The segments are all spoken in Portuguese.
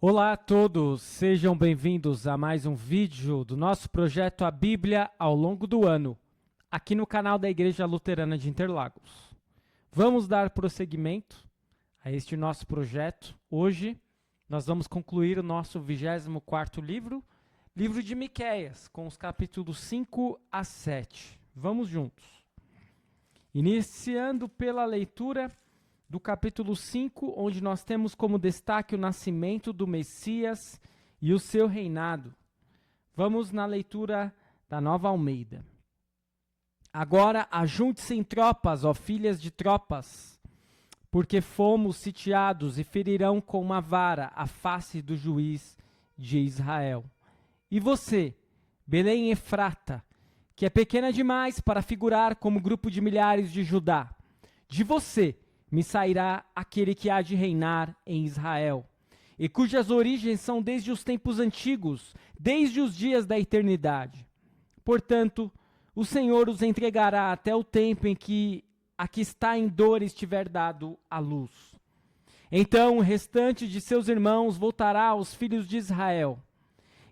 Olá a todos, sejam bem-vindos a mais um vídeo do nosso projeto A Bíblia ao longo do ano, aqui no canal da Igreja Luterana de Interlagos. Vamos dar prosseguimento a este nosso projeto. Hoje nós vamos concluir o nosso 24º livro, livro de Miqueias, com os capítulos 5 a 7. Vamos juntos. Iniciando pela leitura do capítulo 5, onde nós temos como destaque o nascimento do Messias e o seu reinado. Vamos na leitura da Nova Almeida. Agora ajunte-se em tropas, ó filhas de tropas, porque fomos sitiados e ferirão com uma vara a face do juiz de Israel. E você, Belém Efrata, que é pequena demais para figurar como grupo de milhares de Judá, de você me sairá aquele que há de reinar em Israel, e cujas origens são desde os tempos antigos, desde os dias da eternidade. Portanto, o Senhor os entregará até o tempo em que a que está em dor estiver dado à luz. Então o restante de seus irmãos voltará aos filhos de Israel.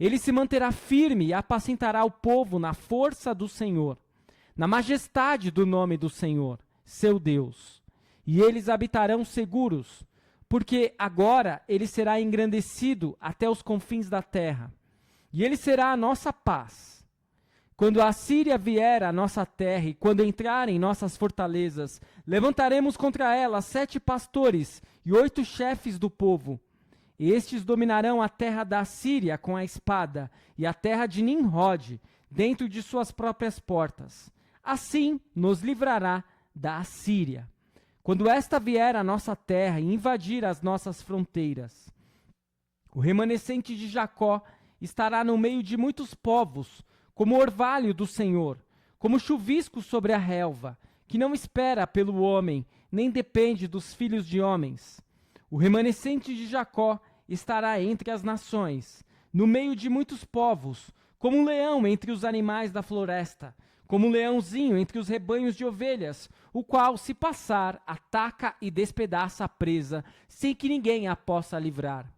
Ele se manterá firme e apacentará o povo na força do Senhor, na majestade do nome do Senhor, seu Deus. E eles habitarão seguros, porque agora ele será engrandecido até os confins da terra. E ele será a nossa paz. Quando a Assíria vier à nossa terra e quando entrar em nossas fortalezas, levantaremos contra ela 7 pastores e 8 chefes do povo. Estes dominarão a terra da Assíria com a espada e a terra de Nimrod dentro de suas próprias portas. Assim nos livrará da Assíria. Quando esta vier à nossa terra e invadir as nossas fronteiras, o remanescente de Jacó estará no meio de muitos povos, como orvalho do Senhor, como chuvisco sobre a relva, que não espera pelo homem, nem depende dos filhos de homens. O remanescente de Jacó estará entre as nações, no meio de muitos povos, como um leão entre os animais da floresta, como um leãozinho entre os rebanhos de ovelhas, o qual, se passar, ataca e despedaça a presa, sem que ninguém a possa livrar.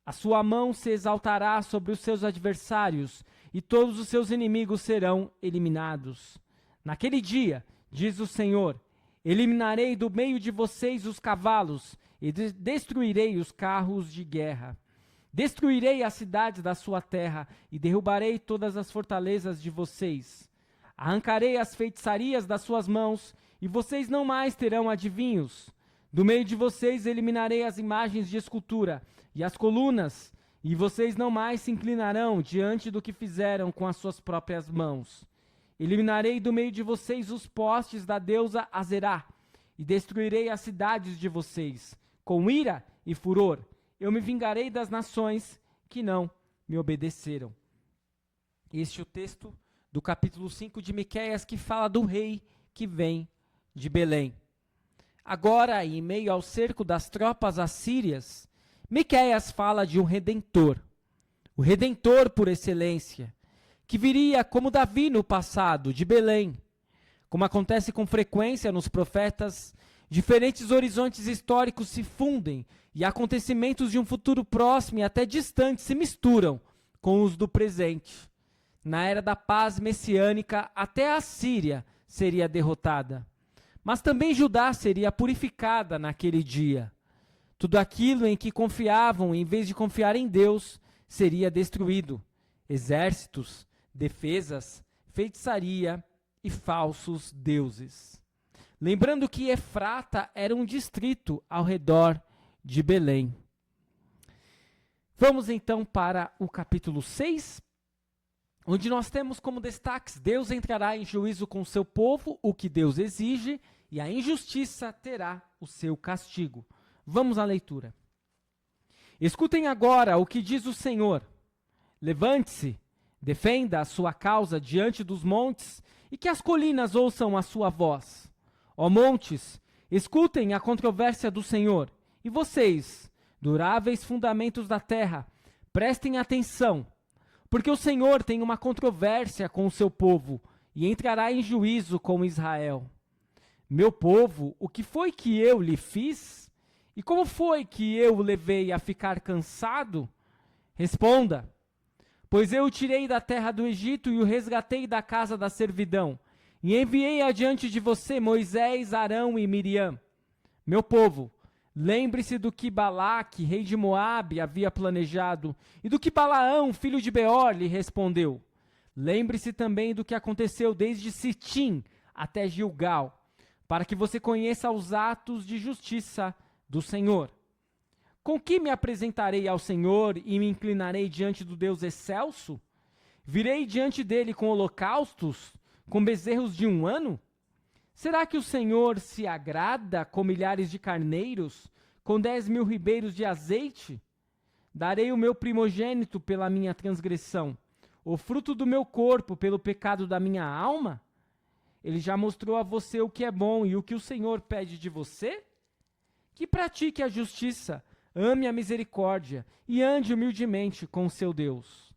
A sua mão se exaltará sobre os seus adversários, e todos os seus inimigos serão eliminados. Naquele dia, diz o Senhor, eliminarei do meio de vocês os cavalos, e destruirei os carros de guerra. Destruirei as cidades da sua terra, e derrubarei todas as fortalezas de vocês. Arrancarei as feitiçarias das suas mãos, e vocês não mais terão adivinhos. Do meio de vocês eliminarei as imagens de escultura e as colunas, e vocês não mais se inclinarão diante do que fizeram com as suas próprias mãos. Eliminarei do meio de vocês os postes da deusa Azerá, e destruirei as cidades de vocês. Com ira e furor, eu me vingarei das nações que não me obedeceram. Este é o texto do capítulo 5 de Miqueias, que fala do rei que vem de Belém. Agora, em meio ao cerco das tropas assírias, Miqueias fala de um redentor, o redentor por excelência, que viria como Davi no passado, de Belém. Como acontece com frequência nos profetas, diferentes horizontes históricos se fundem e acontecimentos de um futuro próximo e até distante se misturam com os do presente. Na era da paz messiânica, até a Síria seria derrotada. Mas também Judá seria purificada naquele dia. Tudo aquilo em que confiavam, em vez de confiar em Deus, seria destruído. Exércitos, defesas, feitiçaria e falsos deuses. Lembrando que Efrata era um distrito ao redor de Belém. Vamos então para o capítulo 6, onde nós temos como destaques: Deus entrará em juízo com seu povo, o que Deus exige, e a injustiça terá o seu castigo. Vamos à leitura. Escutem agora o que diz o Senhor. Levante-se, defenda a sua causa diante dos montes, e que as colinas ouçam a sua voz. Ó montes, escutem a controvérsia do Senhor, e vocês, duráveis fundamentos da terra, prestem atenção, porque o Senhor tem uma controvérsia com o seu povo, e entrará em juízo com Israel. Meu povo, o que foi que eu lhe fiz? E como foi que eu o levei a ficar cansado? Responda. Pois eu o tirei da terra do Egito e o resgatei da casa da servidão. E enviei adiante de você Moisés, Arão e Miriam. Meu povo, lembre-se do que Balaque, rei de Moabe, havia planejado, e do que Balaão, filho de Beor, lhe respondeu. Lembre-se também do que aconteceu desde Sitim até Gilgal, para que você conheça os atos de justiça do Senhor. Com que me apresentarei ao Senhor e me inclinarei diante do Deus excelso? Virei diante dele com holocaustos, com bezerros de 1 ano? Será que o Senhor se agrada com milhares de carneiros, com 10.000 ribeiros de azeite? Darei o meu primogênito pela minha transgressão, o fruto do meu corpo pelo pecado da minha alma? Ele já mostrou a você o que é bom e o que o Senhor pede de você? Que pratique a justiça, ame a misericórdia e ande humildemente com o seu Deus.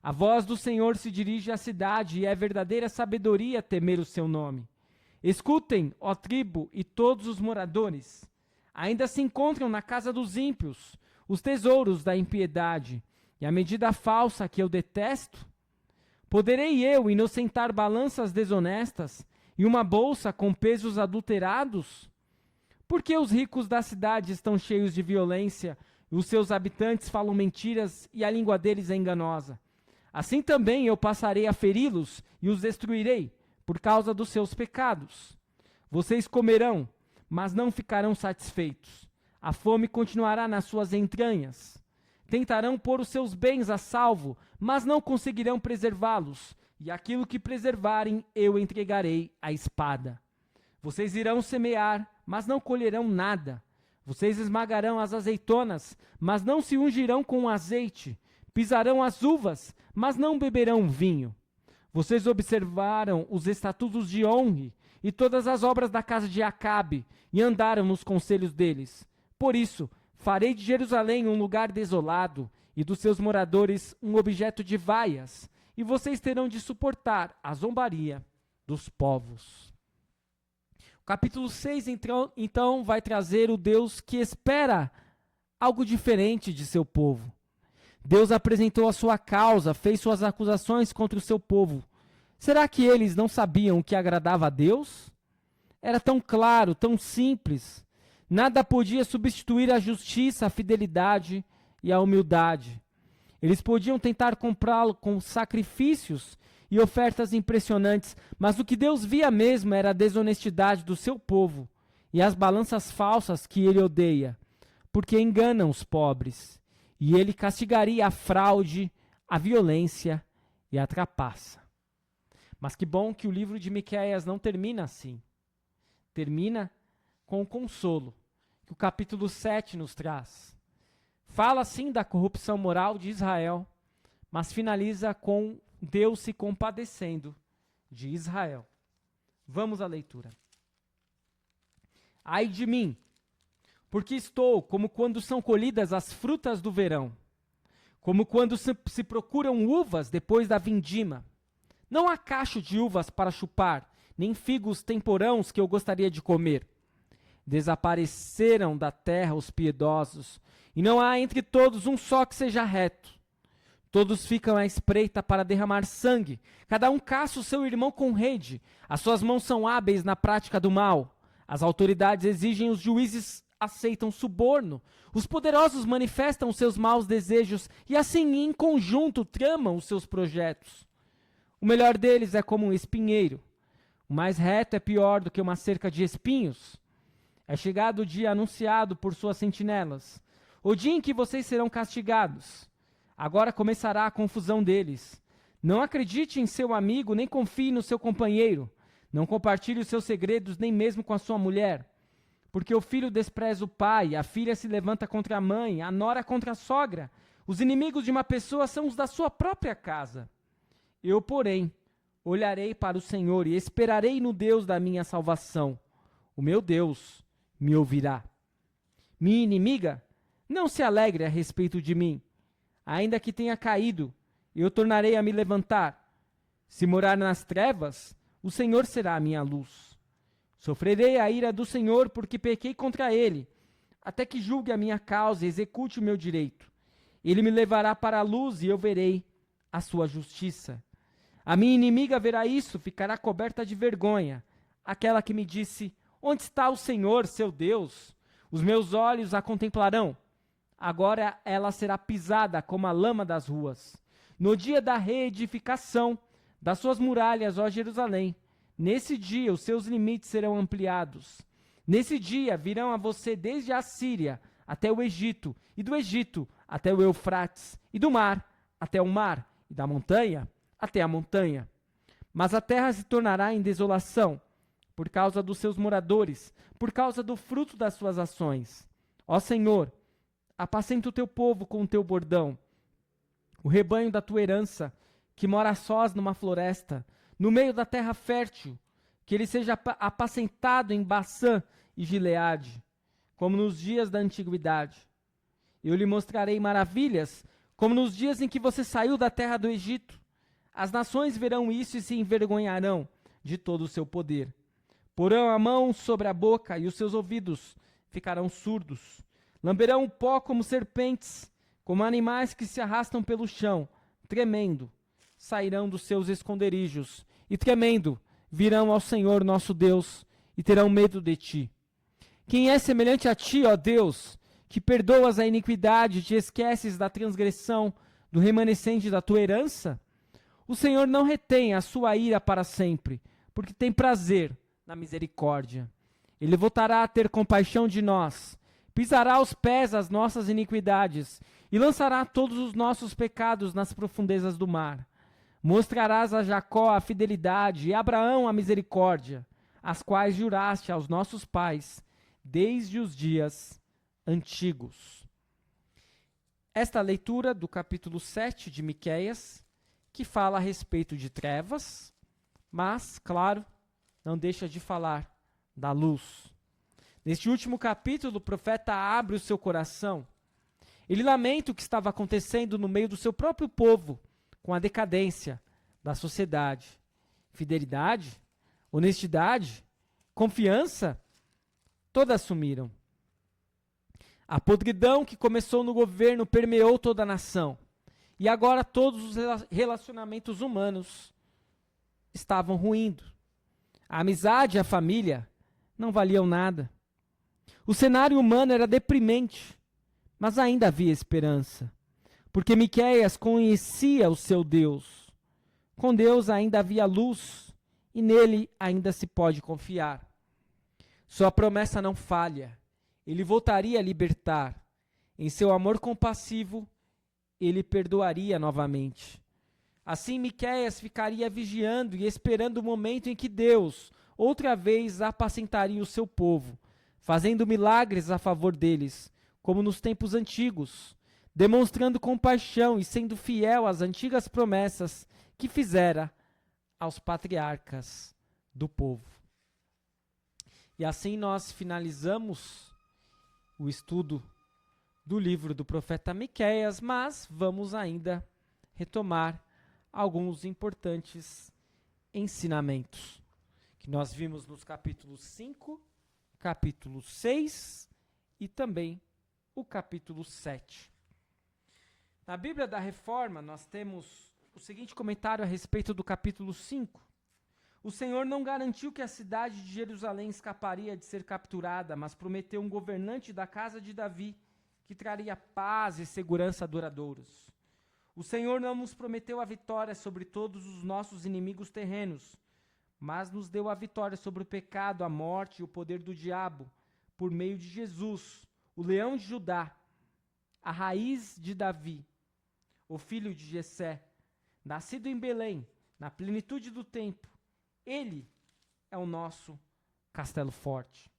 A voz do Senhor se dirige à cidade e é verdadeira sabedoria temer o seu nome. Escutem, ó tribo e todos os moradores. Ainda se encontram na casa dos ímpios os tesouros da impiedade e a medida falsa que eu detesto? Poderei eu inocentar balanças desonestas e uma bolsa com pesos adulterados? Porque os ricos da cidade estão cheios de violência, e os seus habitantes falam mentiras e a língua deles é enganosa. Assim também eu passarei a feri-los e os destruirei, por causa dos seus pecados. Vocês comerão, mas não ficarão satisfeitos. A fome continuará nas suas entranhas. Tentarão pôr os seus bens a salvo, mas não conseguirão preservá-los, e aquilo que preservarem eu entregarei à espada. Vocês irão semear, mas não colherão nada. Vocês esmagarão as azeitonas, mas não se ungirão com azeite. Pisarão as uvas, mas não beberão vinho. Vocês observaram os estatutos de Onre e todas as obras da casa de Acabe, e andaram nos conselhos deles. Por isso, farei de Jerusalém um lugar desolado, e dos seus moradores um objeto de vaias, e vocês terão de suportar a zombaria dos povos. O capítulo 6, então, vai trazer o Deus que espera algo diferente de seu povo. Deus apresentou a sua causa, fez suas acusações contra o seu povo. Será que eles não sabiam o que agradava a Deus? Era tão claro, tão simples. Nada podia substituir a justiça, a fidelidade e a humildade. Eles podiam tentar comprá-lo com sacrifícios e ofertas impressionantes, mas o que Deus via mesmo era a desonestidade do seu povo e as balanças falsas que ele odeia, porque enganam os pobres. E ele castigaria a fraude, a violência e a trapaça. Mas que bom que o livro de Miqueias não termina assim. Termina com o consolo que o capítulo 7 nos traz. Fala sim da corrupção moral de Israel, mas finaliza com Deus se compadecendo de Israel. Vamos à leitura. Ai de mim, porque estou como quando são colhidas as frutas do verão, como quando se procuram uvas depois da vindima. Não há cacho de uvas para chupar, nem figos temporãos que eu gostaria de comer. Desapareceram da terra os piedosos, e não há entre todos um só que seja reto. Todos ficam à espreita para derramar sangue, cada um caça o seu irmão com rede, as suas mãos são hábeis na prática do mal. As autoridades exigem, os juízes aceitam suborno, os poderosos manifestam seus maus desejos e assim em conjunto tramam os seus projetos. O melhor deles é como um espinheiro, o mais reto é pior do que uma cerca de espinhos. É chegado o dia anunciado por suas sentinelas, o dia em que vocês serão castigados. Agora começará a confusão deles. Não acredite em seu amigo, nem confie no seu companheiro. Não compartilhe os seus segredos, nem mesmo com a sua mulher. Porque o filho despreza o pai, a filha se levanta contra a mãe, a nora contra a sogra. Os inimigos de uma pessoa são os da sua própria casa. Eu, porém, olharei para o Senhor e esperarei no Deus da minha salvação. O meu Deus me ouvirá. Minha inimiga, não se alegre a respeito de mim. Ainda que tenha caído, eu tornarei a me levantar. Se morar nas trevas, o Senhor será a minha luz. Sofrerei a ira do Senhor porque pequei contra ele. até que julgue a minha causa e execute o meu direito. Ele me levará para a luz e eu verei a sua justiça. A minha inimiga verá isso, ficará coberta de vergonha. Aquela que me disse, onde está o Senhor, seu Deus? Os meus olhos a contemplarão. Agora ela será pisada como a lama das ruas. No dia da reedificação das suas muralhas, ó Jerusalém, nesse dia os seus limites serão ampliados. Nesse dia virão a você desde a Síria até o Egito, e do Egito até o Eufrates, e do mar até o mar, e da montanha até a montanha. Mas a terra se tornará em desolação, por causa dos seus moradores, por causa do fruto das suas ações. Ó Senhor, apacenta o teu povo com o teu bordão, o rebanho da tua herança, que mora sós numa floresta, no meio da terra fértil, que ele seja apacentado em Baçã e Gileade, como nos dias da antiguidade. Eu lhe mostrarei maravilhas, como nos dias em que você saiu da terra do Egito. As nações verão isso e se envergonharão de todo o seu poder. Porão a mão sobre a boca e os seus ouvidos ficarão surdos. Lamberão o pó como serpentes, como animais que se arrastam pelo chão, tremendo. Sairão dos seus esconderijos e, tremendo, virão ao Senhor nosso Deus e terão medo de ti. Quem é semelhante a ti, ó Deus, que perdoas a iniquidade e te esqueces da transgressão do remanescente da tua herança? O Senhor não retém a sua ira para sempre, porque tem prazer na misericórdia. Ele voltará a ter compaixão de nós, pisará aos pés as nossas iniquidades e lançará todos os nossos pecados nas profundezas do mar. Mostrarás a Jacó a fidelidade e a Abraão a misericórdia, as quais juraste aos nossos pais desde os dias antigos. Esta leitura do capítulo 7 de Miqueias, que fala a respeito de trevas, mas, claro, não deixa de falar da luz. Neste último capítulo, o profeta abre o seu coração. Ele lamenta o que estava acontecendo no meio do seu próprio povo, com a decadência da sociedade. Fidelidade, honestidade, confiança, todas sumiram. A podridão que começou no governo permeou toda a nação. E agora todos os relacionamentos humanos estavam ruindo. A amizade e a família não valiam nada. O cenário humano era deprimente, mas ainda havia esperança, porque Miqueias conhecia o seu Deus. Com Deus ainda havia luz, e nele ainda se pode confiar. Sua promessa não falha, ele voltaria a libertar. Em seu amor compassivo, ele perdoaria novamente. Assim, Miqueias ficaria vigiando e esperando o momento em que Deus, outra vez, apacentaria o seu povo, fazendo milagres a favor deles, como nos tempos antigos, demonstrando compaixão e sendo fiel às antigas promessas que fizera aos patriarcas do povo. E assim nós finalizamos o estudo do livro do profeta Miqueias, mas vamos ainda retomar alguns importantes ensinamentos que nós vimos nos capítulos 5, capítulo 6 e também o capítulo 7. Na Bíblia da Reforma, nós temos o seguinte comentário a respeito do capítulo 5. O Senhor não garantiu que a cidade de Jerusalém escaparia de ser capturada, mas prometeu um governante da casa de Davi que traria paz e segurança duradouros. O Senhor não nos prometeu a vitória sobre todos os nossos inimigos terrenos, mas nos deu a vitória sobre o pecado, a morte e o poder do diabo, por meio de Jesus, o leão de Judá, a raiz de Davi, o filho de Jessé, nascido em Belém, na plenitude do tempo. Ele é o nosso castelo forte.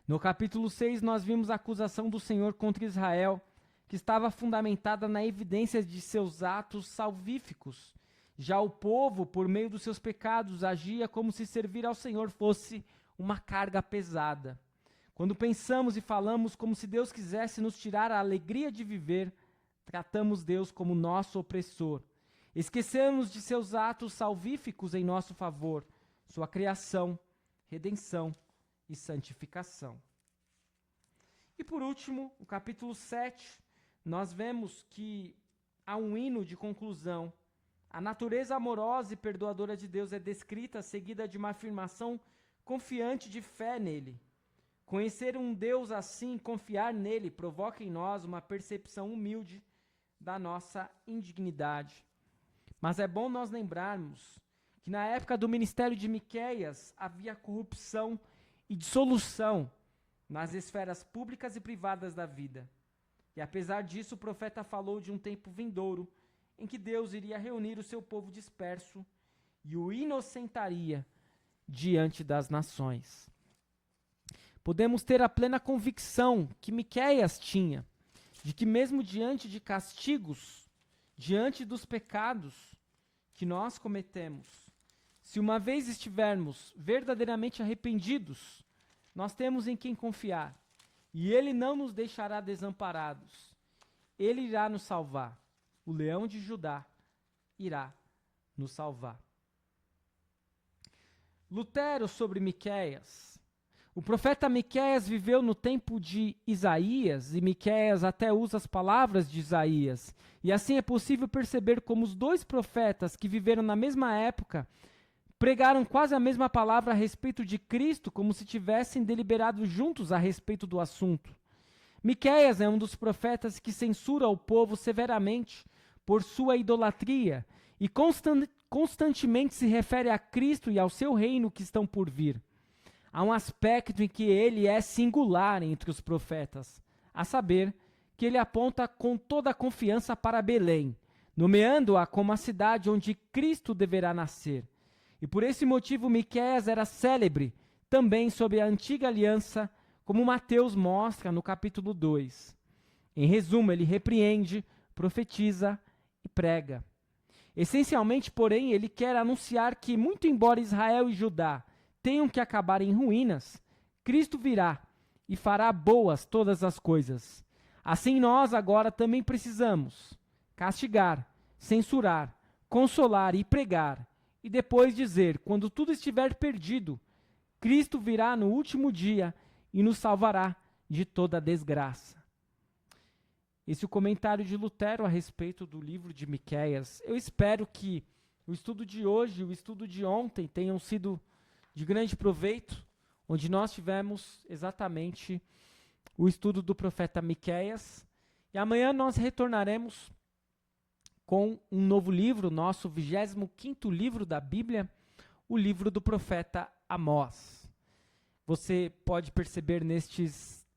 No capítulo 6, nós vimos a acusação do Senhor contra Israel, que estava fundamentada na evidência de seus atos salvíficos. Já o povo, por meio dos seus pecados, agia como se servir ao Senhor fosse uma carga pesada. Quando pensamos e falamos como se Deus quisesse nos tirar a alegria de viver, tratamos Deus como nosso opressor. Esquecemos de seus atos salvíficos em nosso favor, sua criação, redenção e santificação. E por último, o capítulo 7, nós vemos que há um hino de conclusão. A natureza amorosa e perdoadora de Deus é descrita, seguida de uma afirmação confiante de fé nele. Conhecer um Deus assim, confiar nele, provoca em nós uma percepção humilde da nossa indignidade. Mas é bom nós lembrarmos que na época do ministério de Miqueias havia corrupção e dissolução nas esferas públicas e privadas da vida. E apesar disso, o profeta falou de um tempo vindouro em que Deus iria reunir o seu povo disperso e o inocentaria diante das nações. Podemos ter a plena convicção que Miqueias tinha, de que mesmo diante de castigos, diante dos pecados que nós cometemos, se uma vez estivermos verdadeiramente arrependidos, nós temos em quem confiar, e Ele não nos deixará desamparados. Ele irá nos salvar. O leão de Judá irá nos salvar. Lutero sobre Miqueias. O profeta Miqueias viveu no tempo de Isaías, e Miqueias até usa as palavras de Isaías. E assim é possível perceber como os dois profetas que viveram na mesma época pregaram quase a mesma palavra a respeito de Cristo, como se tivessem deliberado juntos a respeito do assunto. Miqueias é um dos profetas que censura o povo severamente por sua idolatria e constantemente se refere a Cristo e ao seu reino que estão por vir. Há um aspecto em que ele é singular entre os profetas, a saber, que ele aponta com toda a confiança para Belém, nomeando-a como a cidade onde Cristo deverá nascer. E por esse motivo Miqueias era célebre também sob a antiga aliança, como Mateus mostra no capítulo 2. Em resumo, ele repreende, profetiza e prega. Essencialmente, porém, ele quer anunciar que, muito embora Israel e Judá tenham que acabar em ruínas, Cristo virá e fará boas todas as coisas. Assim nós agora também precisamos castigar, censurar, consolar e pregar, e depois dizer, quando tudo estiver perdido, Cristo virá no último dia e nos salvará de toda desgraça. Esse é o comentário de Lutero a respeito do livro de Miqueias. Eu espero que o estudo de hoje e o estudo de ontem tenham sido de grande proveito, onde nós tivemos exatamente o estudo do profeta Miqueias. E amanhã nós retornaremos com um novo livro, nosso 25º livro da Bíblia, o livro do profeta Amós. Você pode perceber neste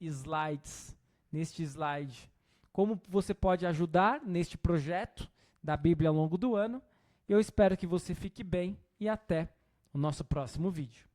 slide, como você pode ajudar neste projeto da Bíblia ao longo do ano. Eu espero que você fique bem e até o nosso próximo vídeo.